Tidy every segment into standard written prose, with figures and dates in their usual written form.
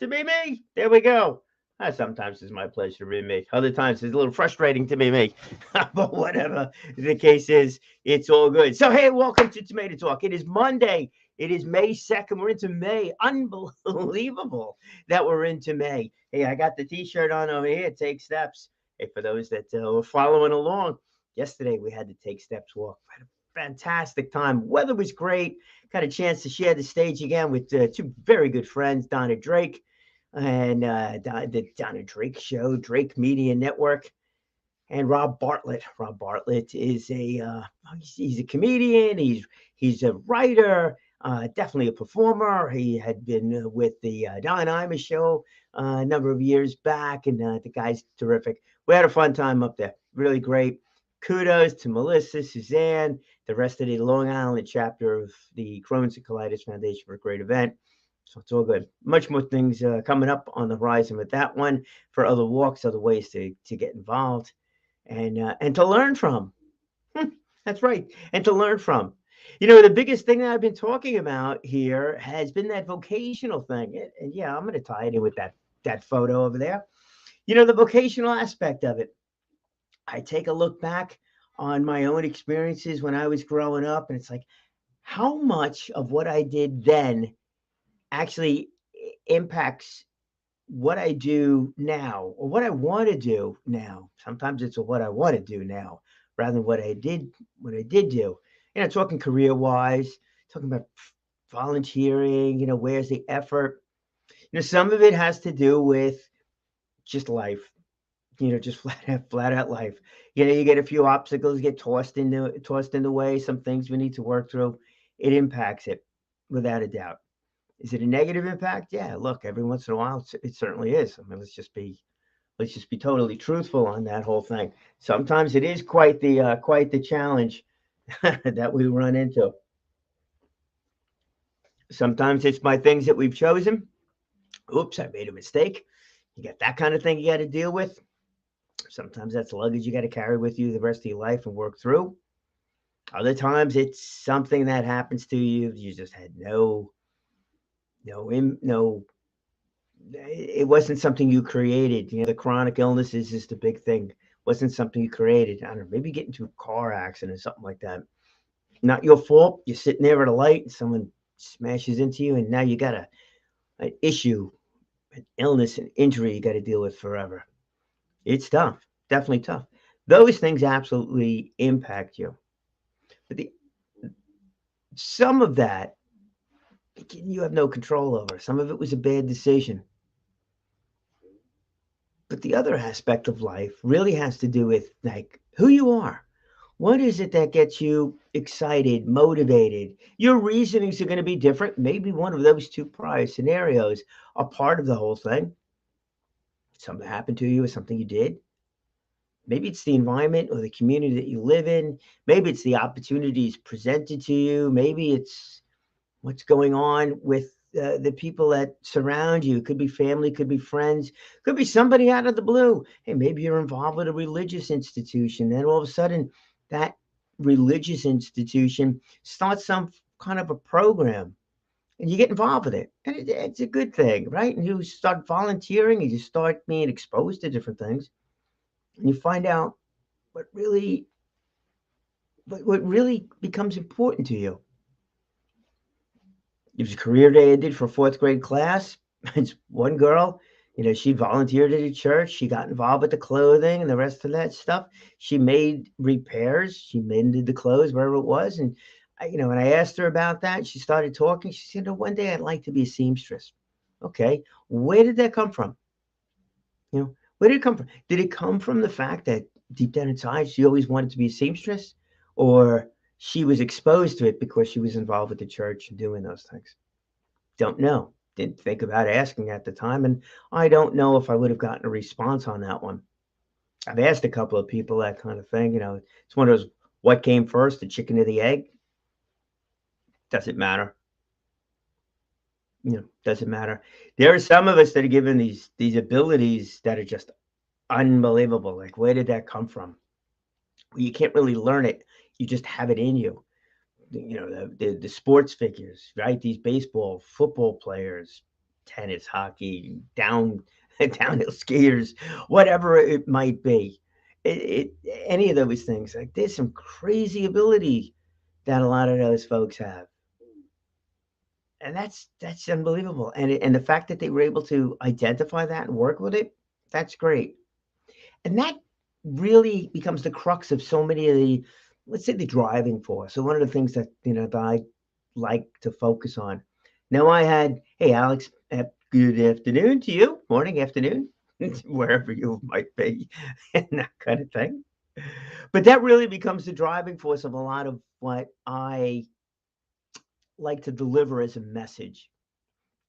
to be me. There we go. Sometimes it's my pleasure to be me. Other times it's a little frustrating to be me. But whatever the case is, it's all good. So, hey, welcome to Tomato Talk. It is Monday. It is May 2nd. We're into May. Unbelievable that we're into May. Hey, I got the t-shirt on over here. Take steps. Hey, for those that were following along, yesterday we had the Take Steps walk. Had a fantastic time. Weather was great. Got a chance to share the stage again with two very good friends, Donna Drake and the Donna Drake Show, Drake Media Network, and Rob Bartlett. Rob Bartlett is he's a comedian. He's a writer. Definitely a performer. He had been with the Don Imus show a number of years back, and the guy's terrific. We had a fun time up there. Really great. Kudos to Melissa, Suzanne, the rest of the Long Island chapter of the Crohn's and Colitis Foundation for a great event. So it's all good. Much more things coming up on the horizon with that one for other walks, other ways to get involved and to learn from. That's right. And to learn from. You know, the biggest thing that I've been talking about here has been that vocational thing. And yeah, I'm going to tie it in with that photo over there. You know, the vocational aspect of it. I take a look back on my own experiences when I was growing up, and it's like, how much of what I did then actually impacts what I do now or what I want to do now. Sometimes it's what I want to do now rather than what I did do. You know, talking career wise, talking about volunteering, you know, where's the effort? You know, some of it has to do with just life, you know, just flat out life. You know, you get a few obstacles, get tossed in the way, some things we need to work through. It impacts it without a doubt. Is it a negative impact? Yeah, look, every once in a while, it certainly is. I mean, let's just be totally truthful on that whole thing. Sometimes it is quite the challenge that we run into. Sometimes it's by things that we've chosen. Oops, I made a mistake. You got that kind of thing you got to deal with. Sometimes that's luggage you got to carry with you the rest of your life and work through. Other times it's something that happens to you. You just had no it wasn't something you created. You know, the chronic illnesses is the big thing. Wasn't something you created. I don't know, maybe get into a car accident or something like that. Not your fault. You're sitting there at a light and someone smashes into you, and now you got an issue, an illness, an injury you got to deal with forever. It's tough. Definitely tough. Those things absolutely impact you. But some of that you have no control over. Some of it was a bad decision. But the other aspect of life really has to do with like who you are. What is it that gets you excited, motivated? Your reasonings are going to be different. Maybe one of those two prior scenarios are part of the whole thing. Something happened to you or something you did. Maybe it's the environment or the community that you live in. Maybe it's the opportunities presented to you. Maybe it's what's going on with the people that surround you. Could be family, could be friends, could be somebody out of the blue. Hey, maybe you're involved with a religious institution. Then all of a sudden, that religious institution starts some kind of a program and you get involved with it. And it's a good thing, right? And you start volunteering and you start being exposed to different things and you find out what really what really becomes important to you. It was a career day I did for a fourth grade class. It's one girl, you know, she volunteered at a church. She got involved with the clothing and the rest of that stuff. She made repairs. She mended the clothes wherever it was. And you know, when I asked her about that, she started talking. She said, "Oh, one day I'd like to be a seamstress." Okay, where did that come from? You know, where did it come from? Did it come from the fact that deep down inside she always wanted to be a seamstress, or she was exposed to it because she was involved with the church and doing those things? Don't know. Didn't think about asking at the time, and I don't know if I would have gotten a response on that one. I've asked a couple of people that kind of thing. You know, it's one of those what came first, the chicken or the egg? Doesn't matter. You know, doesn't matter. There are some of us that are given these abilities that are just unbelievable. Like, where did that come from? Well, you can't really learn it. You just have it in you. You know, the sports figures, right? These baseball, football players, tennis, hockey, downhill skiers, whatever it might be. Any of those things. Like there's some crazy ability that a lot of those folks have, and that's unbelievable. And the fact that they were able to identify that and work with it, that's great. And that really becomes the crux of so many of the, let's say, the driving force. So one of the things that that I like to focus on. Now I had, hey Alex, good afternoon to you, morning, afternoon, wherever you might be, and that kind of thing. But that really becomes the driving force of a lot of what I like to deliver as a message.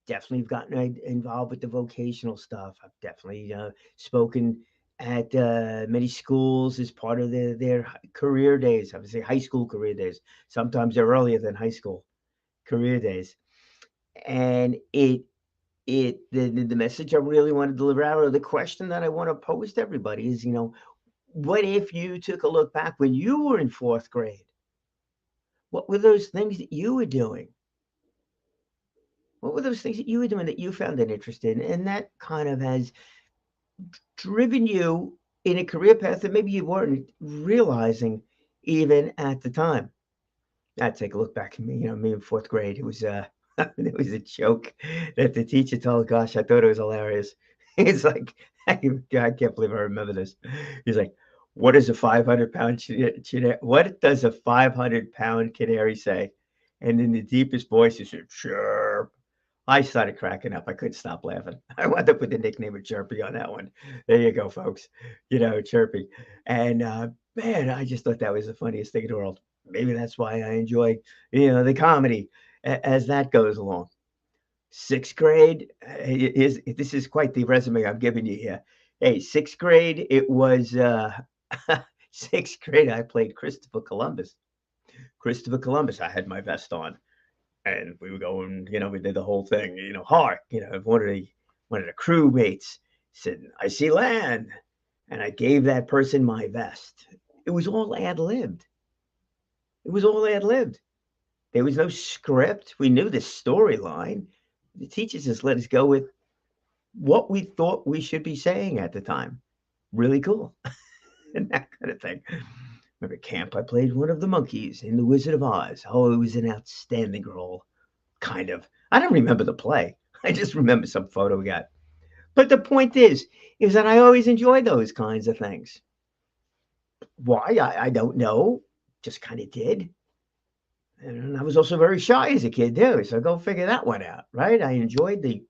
Definitely have gotten involved with the vocational stuff. I've definitely spoken at many schools as part of their career days. I would say high school career days. Sometimes they're earlier than high school career days. And the message I really want to deliver out, or the question that I want to pose to everybody is, what if you took a look back when you were in fourth grade? What were those things that you were doing? What were those things that you were doing that you found it interesting? And that kind of has driven you in a career path that maybe you weren't realizing even at the time. I take a look back at me, me in fourth grade. It was it was a joke that the teacher told. Gosh, I thought it was hilarious. It's like, I can't believe I remember this. He's like, "What does a 500-pound what does a 500-pound canary say?" And in the deepest voice, he said, "Chirp." I started cracking up. I couldn't stop laughing. I wound up with the nickname of Chirpy on that one. There you go, folks. Chirpy. And man, I just thought that was the funniest thing in the world. Maybe that's why I enjoy, the comedy as that goes along. Sixth grade is this is quite the resume I'm giving you here. Hey, sixth grade, it was sixth grade. I played Christopher Columbus. Christopher Columbus. I had my vest on, and we were going. We did the whole thing. Hard. One of the crewmates said, "I see land," and I gave that person my vest. It was all ad libbed. It was all ad libbed. There was no script. We knew the storyline. The teachers just let us go with what we thought we should be saying at the time. Really cool. And that kind of thing. Remember camp, I played one of the monkeys in The Wizard of Oz. Oh, it was an outstanding role. Kind of. I don't remember the play. I just remember some photo we got. But the point is that I always enjoy those kinds of things. Why? I don't know. Just kind of did. And I was also very shy as a kid too. So go figure that one out, right? I enjoyed the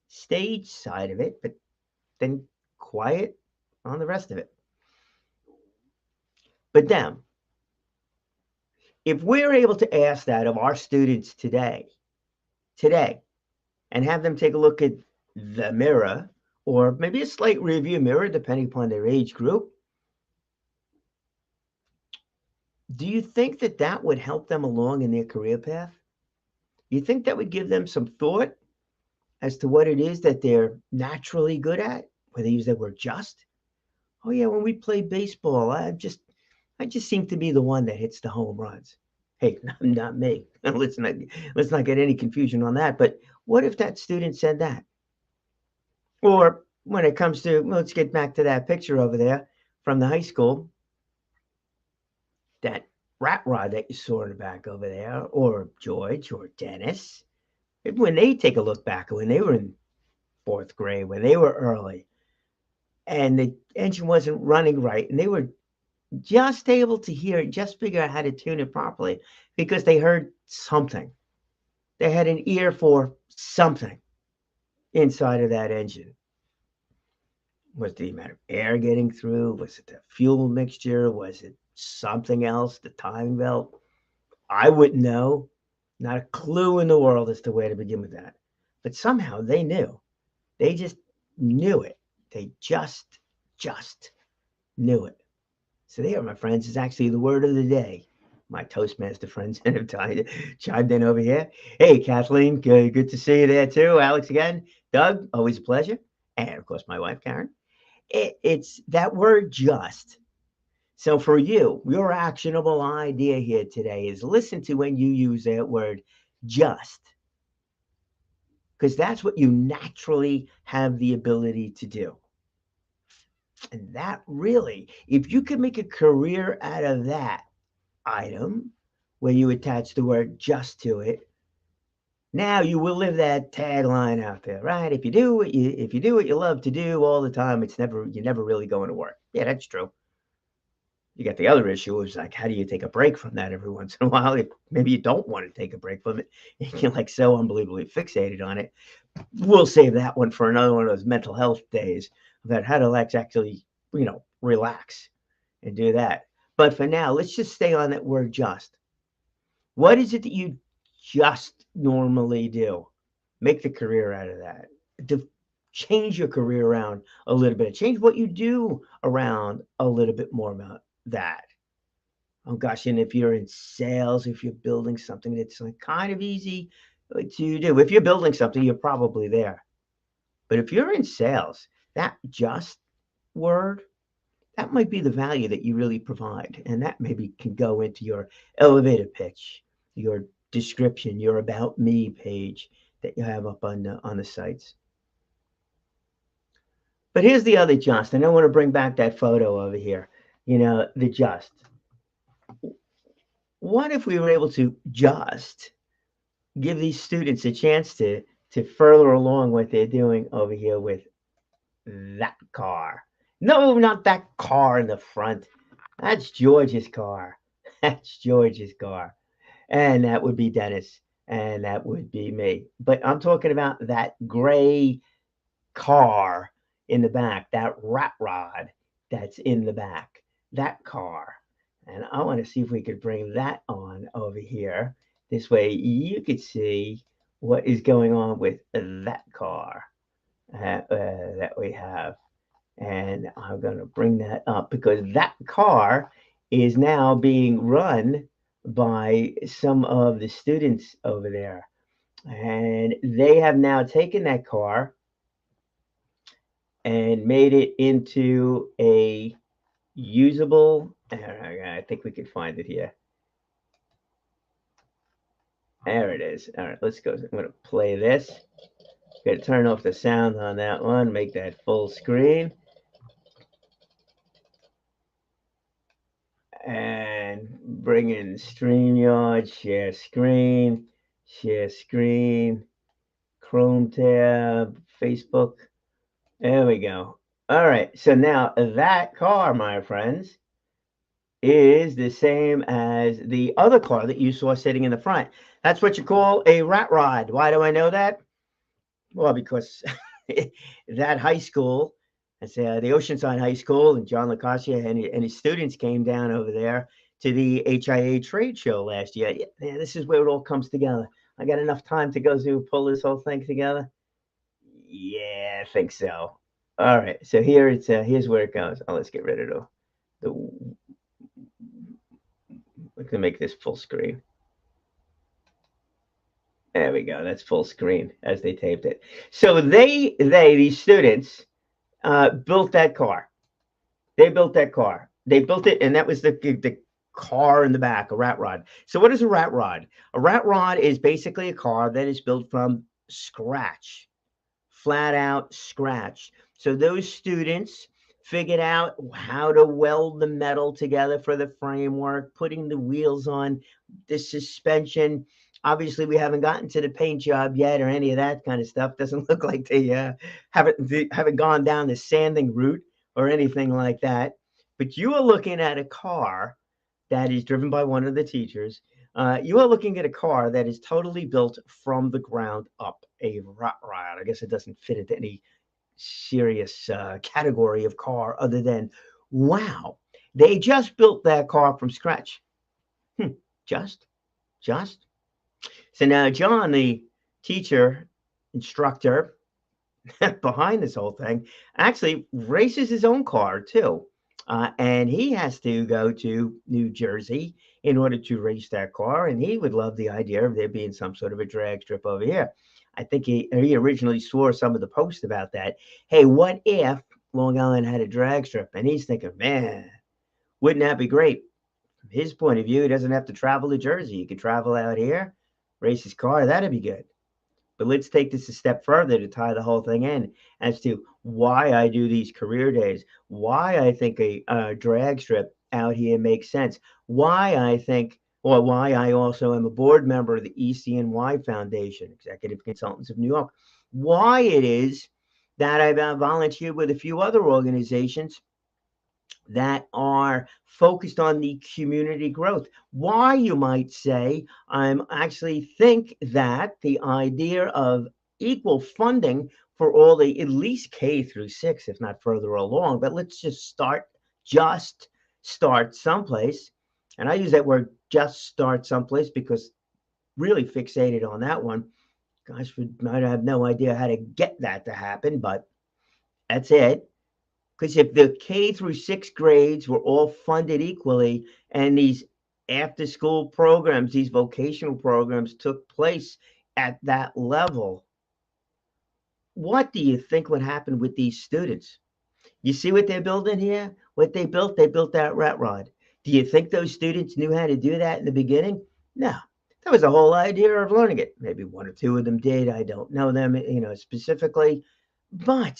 stage side of it, but then quiet on the rest of it. But now, if we're able to ask that of our students today, and have them take a look at the mirror, or maybe a slight review mirror, depending upon their age group, do you think that that would help them along in their career path? You think that would give them some thought as to what it is that they're naturally good at, where they use that word just? Oh yeah, when we play baseball, I just seem to be the one that hits the home runs. Hey, not me. Let's not get any confusion on that. But what if that student said that? Or when it comes to, let's get back to that picture over there from the high school, that rat rod that you saw in the back over there, or George or Dennis, when they take a look back when they were in fourth grade, when they were early, and the engine wasn't running right, and they were just able to hear it, just figure out how to tune it properly because they heard something. They had an ear for something inside of that engine. Was the amount of air getting through? Was it the fuel mixture? Was it something else? The timing belt? I wouldn't know. Not a clue in the world as to where to begin with that. But somehow they knew. They just knew it. They just knew it. So there, my friends, is actually the word of the day. My Toastmaster friends have chimed in over here. Hey, Kathleen, good to see you there too. Alex again. Doug, always a pleasure. And of course, my wife, Karen. It's that word just. So for you, your actionable idea here today is listen to when you use that word just. because that's what you naturally have the ability to do. And that really, if you could make a career out of that item where you attach the word just to it, now you will live that tagline out there, right? If you do what you love to do all the time, you're never really going to work. Yeah, that's true. You got the other issue is like, how do you take a break from that every once in a while? If maybe you don't want to take a break from it, and you're like so unbelievably fixated on it. We'll save that one for another one of those mental health days about how to actually, relax and do that. But for now, let's just stay on that word just. What is it that you just normally do? Make the career out of that. Change your career around a little bit. Change what you do around a little bit more about that. Oh gosh, and if you're in sales, if you're building something that's like kind of easy to do, if you're building something, you're probably there. But if you're in sales, that just word, that might be the value that you really provide. And that maybe can go into your elevator pitch, your description, your about me page that you have up on the sites. But here's the other just, and I want to bring back that photo over here. The just. What if we were able to just give these students a chance to further along what they're doing over here with that car? No, not that car in the front. That's George's car. That's George's car. And that would be Dennis. And that would be me. But I'm talking about that gray car in the back, that rat rod that's in the back, that car. And I want to see if we could bring that on over here. This way you could see what is going on with that car that we have. And I'm going to bring that up because that car is now being run by some of the students over there. And they have now taken that car and made it into a usable, I think we can find it here. There it is. All right, let's go. I'm going to play this. Got to turn off the sound on that one, make that full screen. And bring in StreamYard, share screen, Chrome tab, Facebook. There we go. All right, so now that car, my friends, is the same as the other car that you saw sitting in the front. That's what you call a rat rod. Why do I know that? Well, because that high school, that's the Oceanside High School, and John LaCascia and his students came down over there to the HIA trade show last year. Yeah, this is where it all comes together. I got enough time to go through, pull this whole thing together? Yeah, I think so. All right, so here's where it goes. Oh, let's get rid of we can make this full screen. There we go. That's full screen as they taped it. So these students built that car. They built that car. They built it, and that was the car in the back, a rat rod. So what is a rat rod? A rat rod is basically a car that is built from scratch, flat out scratch. So those students figured out how to weld the metal together for the framework, putting the wheels on, the suspension. Obviously, we haven't gotten to the paint job yet or any of that kind of stuff. Doesn't look like they haven't gone down the sanding route or anything like that. But you are looking at a car that is driven by one of the teachers. You are looking at a car that is totally built from the ground up, a rat rod. I guess it doesn't fit into any serious category of car other than, wow, they just built that car from scratch. Just. So now John, the teacher, instructor behind this whole thing, actually races his own car too. And he has to go to New Jersey in order to race that car. And he would love the idea of there being some sort of a drag strip over here. I think he originally swore some of the posts about that. Hey, what if Long Island had a drag strip? And he's thinking, man, wouldn't that be great? From his point of view, he doesn't have to travel to Jersey. He could travel out here, race his car. That'd be good. But let's take this a step further to tie the whole thing in as to why I do these career days, why I think a drag strip out here makes sense, why I think, or why I also am a board member of the ECNY Foundation, Executive Consultants of New York, why it is that I've volunteered with a few other organizations that are focused on the community growth. Why, you might say, I'm actually think that the idea of equal funding for all the at least K through 6, if not further along, but let's just start someplace. And I use that word just start someplace because really fixated on that one. Gosh, I have no idea how to get that to happen, but that's it. Because if the K through 6 grades were all funded equally and these after school programs, these vocational programs took place at that level, what do you think would happen with these students? You see what they're building here? What they built that rat rod. Do you think those students knew how to do that in the beginning? No. That was the whole idea of learning it. Maybe one or two of them did. I don't know them, specifically. But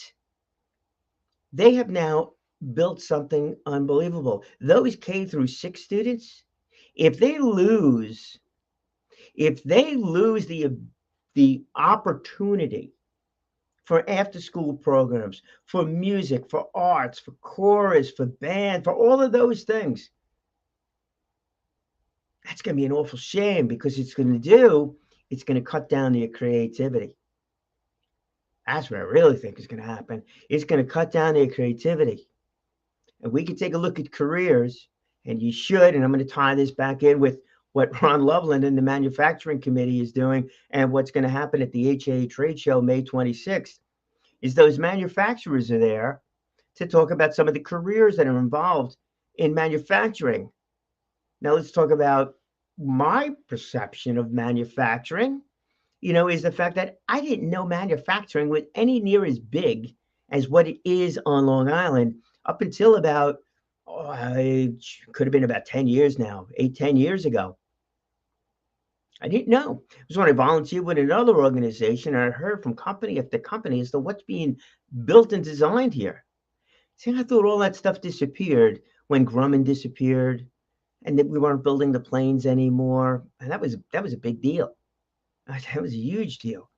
they have now built something unbelievable. Those K through 6 students, if they lose the opportunity for after school programs, for music, for arts, for chorus, for band, for all of those things, that's going to be an awful shame because it's going to cut down their creativity. That's what I really think is going to happen. It's going to cut down their creativity. And we can take a look at careers, and you should, and I'm going to tie this back in with what Ron Loveland and the Manufacturing Committee is doing and what's going to happen at the HAA trade show May 26th, is those manufacturers are there to talk about some of the careers that are involved in manufacturing. Now let's talk about my perception of manufacturing, is the fact that I didn't know manufacturing was any near as big as what it is on Long Island up until about, it could have been about 10 years now, 8-10 years ago. I didn't know. It was when I volunteered with another organization and I heard from company after company as to what's being built and designed here. See, I thought all that stuff disappeared when Grumman disappeared and that we weren't building the planes anymore. And that was a big deal. That was a huge deal.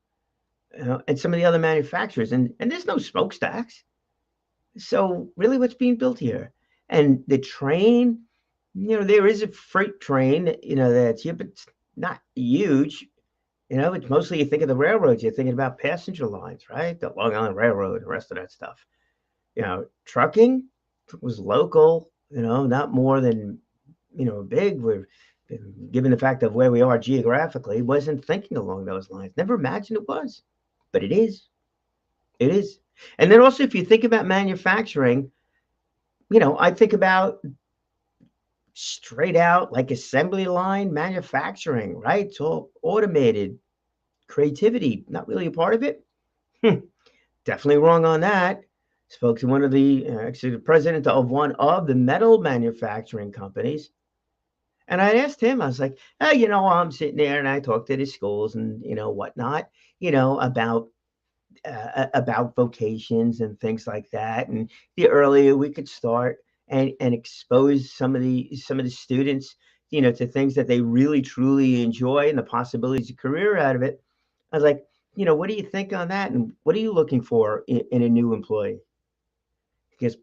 And some of the other manufacturers, and there's no smokestacks. So really what's being built here? And the train, there is a freight train, that's here, but it's not huge. It's mostly, you think of the railroads, you're thinking about passenger lines, right? The Long Island Railroad, the rest of that stuff. Trucking was local, not more than, big. We're, given the fact of where we are geographically, wasn't thinking along those lines. Never imagined it was, but it is. It is. And then also, if you think about manufacturing, I think about straight out like assembly line manufacturing, right? It's all automated. Creativity, not really a part of it. Definitely wrong on that. Spoke to one of actually the president of one of the metal manufacturing companies. And I asked him, I was like, hey, I'm sitting there and I talk to the schools and, whatnot, about vocations and things like that. And the earlier we could start and expose some of the students, to things that they really truly enjoy and the possibilities of career out of it. I was like, what do you think on that? And what are you looking for in a new employee? Because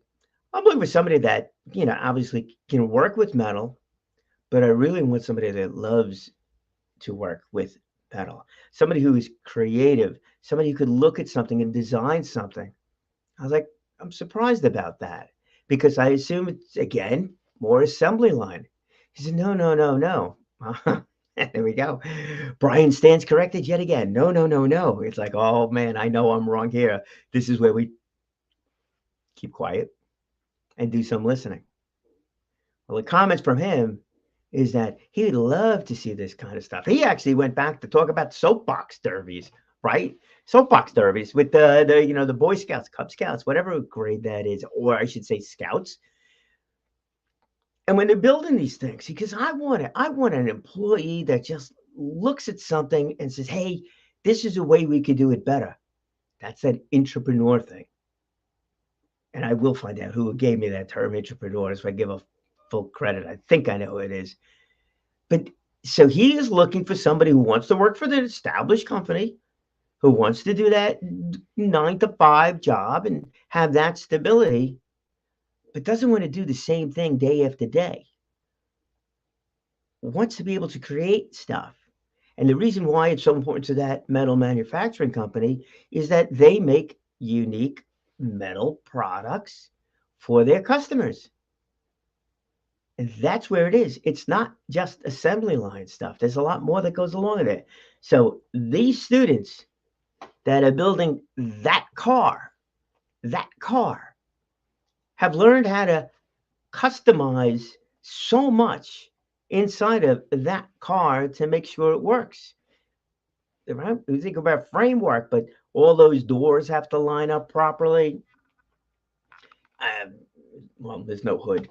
I'm looking for somebody that, obviously can work with metal, but I really want somebody that loves to work with metal, somebody who is creative, somebody who could look at something and design something. I was like, I'm surprised about that because I assume it's, again, more assembly line. He said, no. There we go. Brian stands corrected yet again. No. It's like, oh man, I know I'm wrong here. This is where we keep quiet and do some listening. Well, the comments from him is that he'd love to see this kind of stuff. He actually went back to talk about soapbox derbies, right? Soapbox derbies with the Boy Scouts, Cub Scouts, whatever grade that is, or I should say Scouts. And when they're building these things, because I want an employee that just looks at something and says, hey, This is a way we could do it better. That's that entrepreneur thing. And I will find out who gave me that term, entrepreneur, so I give a full credit. I think I know who it is. But so he is looking for somebody who wants to work for the established company, who wants to do that 9 to 5 job and have that stability, but doesn't want to do the same thing day after day. Wants to be able to create stuff. And the reason why it's so important to that metal manufacturing company is that they make unique metal products for their customers. And that's where it is. It's not just assembly line stuff. There's a lot more that goes along with it. So these students that are building that car have learned how to customize so much inside of that car to make sure it works. Right? You think about framework, but all those doors have to line up properly. Well, there's no hood.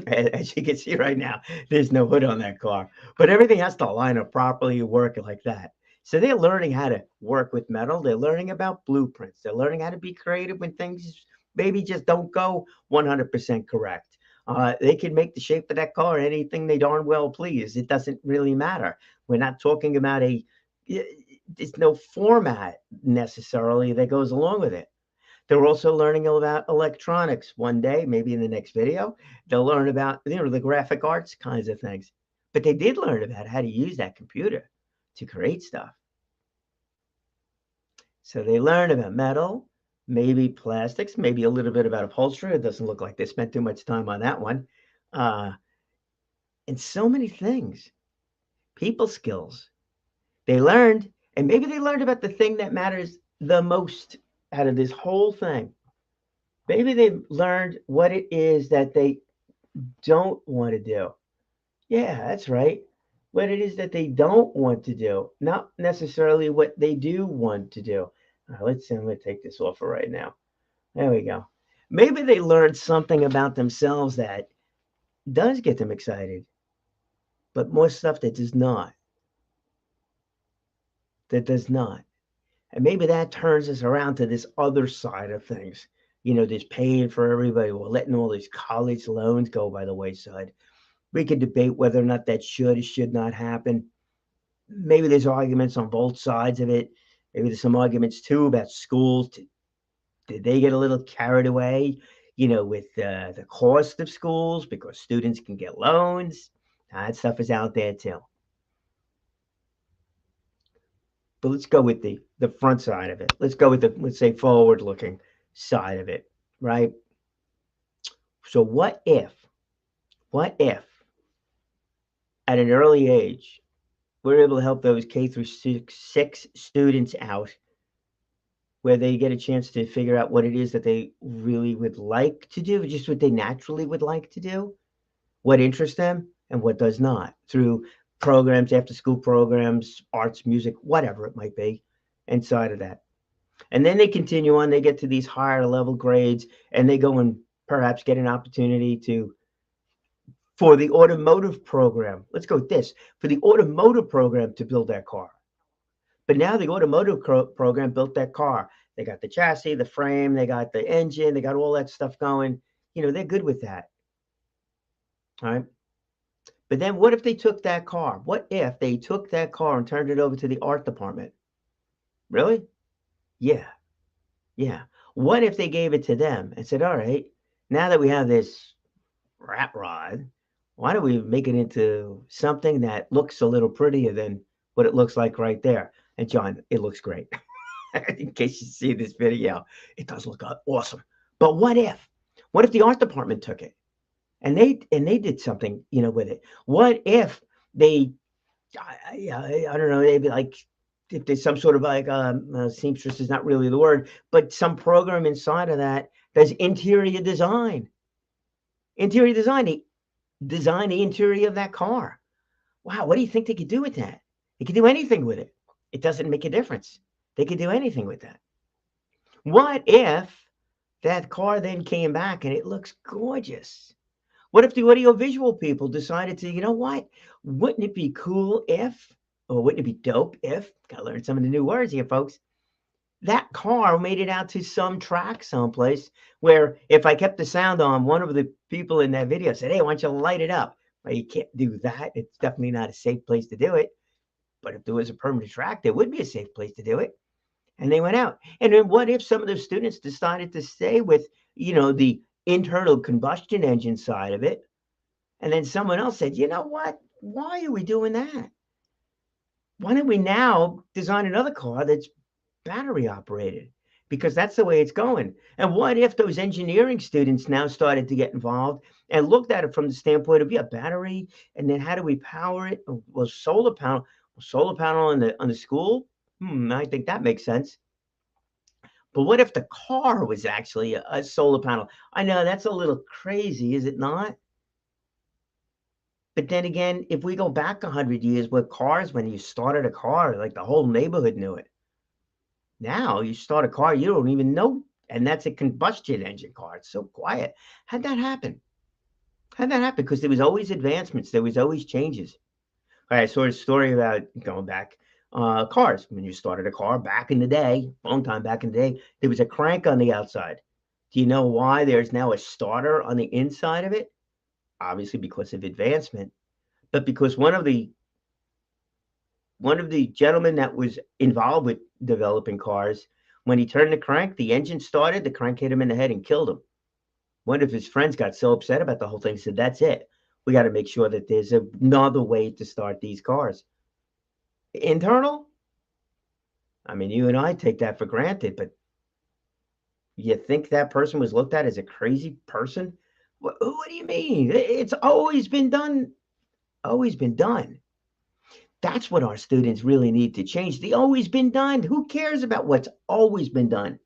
As you can see right now, there's no hood on that car, but everything has to line up properly and work like that. So they're learning how to work with metal. They're learning about blueprints. They're learning how to be creative when things maybe just don't go 100% correct. They can make the shape of that car anything they darn well please. It doesn't really matter. We're not talking about there's no format necessarily that goes along with it. They're also learning about electronics one day, maybe in the next video. They'll learn about, the graphic arts kinds of things. But they did learn about how to use that computer to create stuff. So they learn about metal, maybe plastics, maybe a little bit about upholstery. It doesn't look like they spent too much time on that one. And so many things. People skills. They learned, and maybe they learned about the thing that matters the most out of this whole thing. Maybe they've learned what it is that they don't want to do. Yeah, that's right. What it is that they don't want to do, not necessarily what they do want to do. Let's take this off for right now. There we go. Maybe they learned something about themselves that does get them excited, but more stuff that does not. That does not. And maybe that turns us around to this other side of things. This paying for everybody. We're letting all these college loans go by the wayside. We could debate whether or not that should or should not happen. Maybe there's arguments on both sides of it. Maybe there's some arguments too about schools. Did they get a little carried away, with the cost of schools because students can get loans? That stuff is out there too. But let's go with the front side of it. Let's go with let's say, forward-looking side of it, right? So what if at an early age, we're able to help those K-6 students out where they get a chance to figure out what it is that they really would like to do, just what they naturally would like to do, what interests them and what does not, through programs, after school programs, arts, music, whatever it might be inside of that. And then they continue on, they get to these higher level grades and they go and perhaps get an opportunity for the automotive program. Let's go with this, for the automotive program to build that car. But now the automotive program built that car. They got the chassis, the frame, they got the engine, they got all that stuff going. They're good with that. All right. But then what if they took that car? What if they took that car and turned it over to the art department? Really? Yeah. Yeah. What if they gave it to them and said, all right, now that we have this rat rod, why don't we make it into something that looks a little prettier than what it looks like right there? And John, it looks great. In case you see this video, it does look awesome. But what if the art department took it and they did something, with it? What if they, I don't know, they'd be like, if there's some sort of like seamstress is not really the word, but some program inside of that does interior design. Interior design, they design the interior of that car. Wow, what do you think they could do with that? They could do anything with it. It doesn't make a difference. They could do anything with that. What if that car then came back and it looks gorgeous? What if the audiovisual people decided to, what? Wouldn't it be cool if or wouldn't it be dope if, gotta learn some of the new words here, folks, that car made it out to some track someplace where if I kept the sound on, one of the people in that video said, "Hey, why don't you light it up?" Well, you can't do that. It's definitely not a safe place to do it. But if there was a permanent track, there would be a safe place to do it. And they went out. And then what if some of those students decided to stay with, the internal combustion engine side of it? And then someone else said, you know what? Why are we doing that? Why don't we now design another car that's battery operated? Because that's the way it's going. And what if those engineering students now started to get involved and looked at it from the standpoint of, yeah, battery, and then how do we power it? Well, solar panel on the school. I think that makes sense. But what if the car was actually a solar panel? I know that's a little crazy, is it not? But then again, if we go back 100 years with cars, when you started a car, like the whole neighborhood knew it. Now you start a car, you don't even know. And that's a combustion engine car. It's so quiet. How'd that happen? How'd that happen? Because there was always advancements. There was always changes. I saw a story about going back cars. When you started a car back in the day, long time back in the day, there was a crank on the outside. Do you know why there's now a starter on the inside of it? Obviously because of advancement, but because one of the gentlemen that was involved with developing cars, when he turned the crank, the engine started, the crank hit him in the head and killed him. One of his friends got so upset about the whole thing, he said, that's it. We got to make sure that there's another way to start these cars. Internal? I mean, you and I take that for granted, but you think that person was looked at as a crazy person? What do you mean? It's always been done. Always been done. That's what our students really need to change. The always been done. Who cares about what's always been done?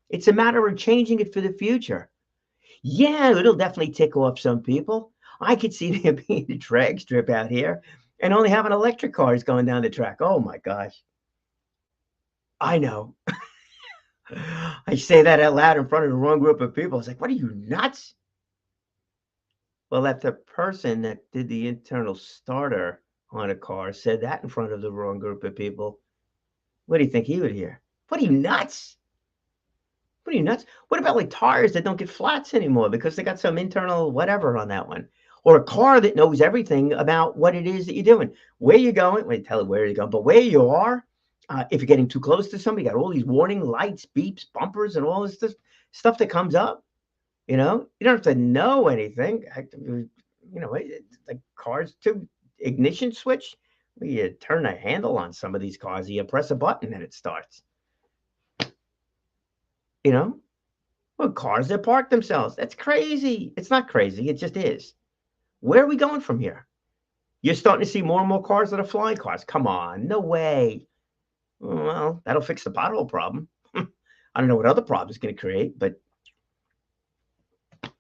It's a matter of changing it for the future. Yeah, it'll definitely tick off some people. I could see there being a drag strip out here and only having electric cars going down the track. Oh my gosh. I know. I say that out loud in front of the wrong group of people. It's like, what are you, nuts? Well, if the person that did the internal starter on a car said that in front of the wrong group of people, what do you think he would hear? What are you, nuts? What are you, nuts? What about like tires that don't get flats anymore because they got some internal whatever on that one? Or a car that knows everything about what it is that you're doing, where you're going, well, tell it where you're going, but where you are. If you're getting too close to somebody, you got all these warning lights, beeps, bumpers, and all this stuff that comes up. You don't have to know anything. Like cars too. Ignition switch. Well, you turn a handle on some of these cars, you press a button and it starts. Well, cars that park themselves. That's crazy. It's not crazy. It just is. Where are we going from here? You're starting to see more and more cars that are flying cars. Come on, no way. Well, that'll fix the pothole problem. I don't know what other problem it's going to create, but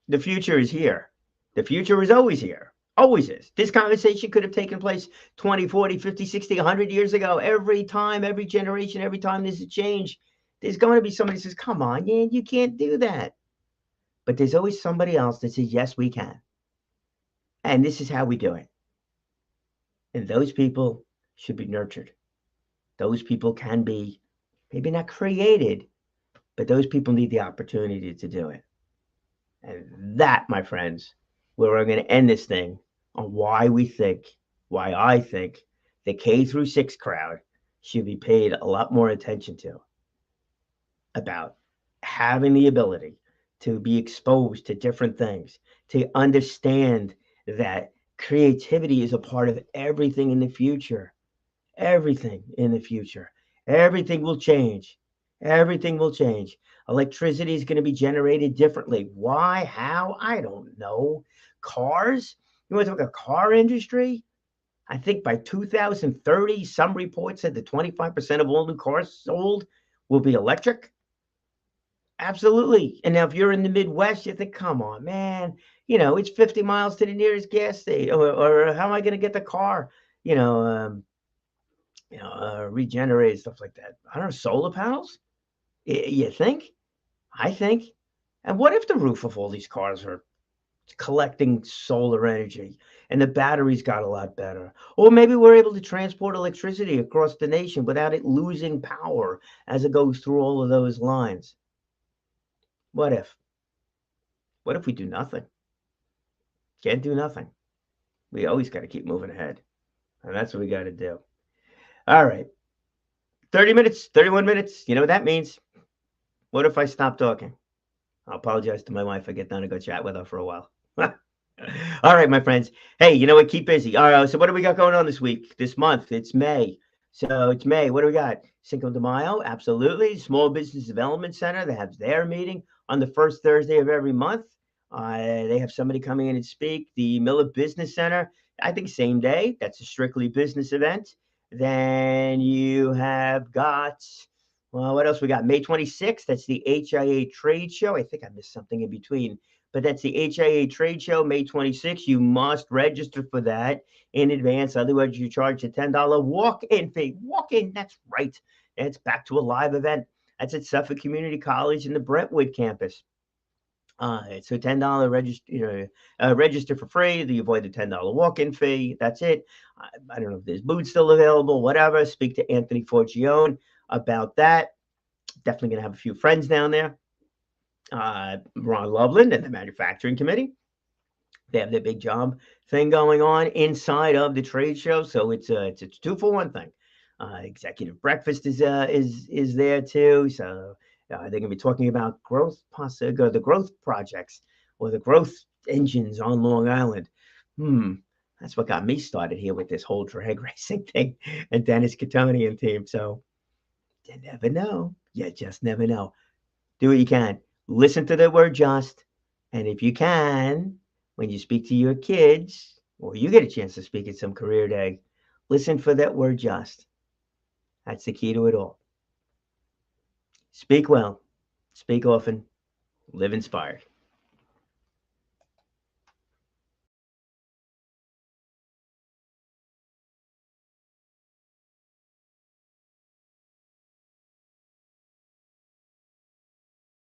the future is here. The future is always here. Always is. This conversation could have taken place 20, 40, 50, 60, 100 years ago. Every time, every generation, every time there's a change, there's going to be somebody who says, come on, man, you can't do that. But there's always somebody else that says, yes, we can. And this is how we do it. And those people should be nurtured. Those people can be maybe not created, but those people need the opportunity to do it. And that, my friends, where I'm going to end this thing on why I think the K through 6 crowd should be paid a lot more attention to, about having the ability to be exposed to different things, to understand that creativity is a part of everything in the future. Everything in the future. Everything will change. Everything will change. Electricity is going to be generated differently. Why? How? I don't know. Cars? You want to talk about car industry? I think by 2030, some reports said that 25% of all new cars sold will be electric. Absolutely. And now if you're in the Midwest, you think, come on, man, it's 50 miles to the nearest gas station, or how am I going to get the car, regenerate, stuff like that. I don't know, solar panels? You think? I think. And what if the roof of all these cars are collecting solar energy, and the batteries got a lot better. Or maybe we're able to transport electricity across the nation without it losing power as it goes through all of those lines. What if? What if we do nothing? Can't do nothing. We always got to keep moving ahead. And that's what we got to do. All right. 30 minutes, 31 minutes. You know what that means? What if I stop talking? I'll apologize to my wife. I get down and go chat with her for a while. All right, my friends. Hey, you know what? Keep busy. All right. So, what do we got going on this week, this month? It's May. So, it's May. What do we got? Cinco de Mayo. Absolutely. Small Business Development Center. They have their meeting on the first Thursday of every month. They have somebody coming in and speak. The Miller Business Center, I think same day. That's a strictly business event. Then you have got, well, what else we got? May 26th. That's the HIA Trade Show. I think I missed something in between, but that's the HIA Trade Show, May 26th. You must register for that in advance. Otherwise, you charge a $10 walk-in fee. Walk-in, that's right. It's back to a live event. That's at Suffolk Community College in the Brentwood campus. It's a $10 register for free. You avoid the $10 walk-in fee. That's it. I don't know if there's booths still available, whatever. Speak to Anthony Forgione about that. Definitely going to have a few friends down there. Ron Loveland and the manufacturing committee. They have their big job thing going on inside of the trade show. So it's a 2-for-1 thing. Executive breakfast is there too. So they're going to be talking about the growth projects or the growth engines on Long Island. That's what got me started here with this whole drag racing thing and Dennis Catonian team. So you never know. You just never know. Do what you can. Listen to the word just. And if you can, when you speak to your kids, or you get a chance to speak at some career day, listen for that word just. That's the key to it all. Speak well, speak often, live inspired.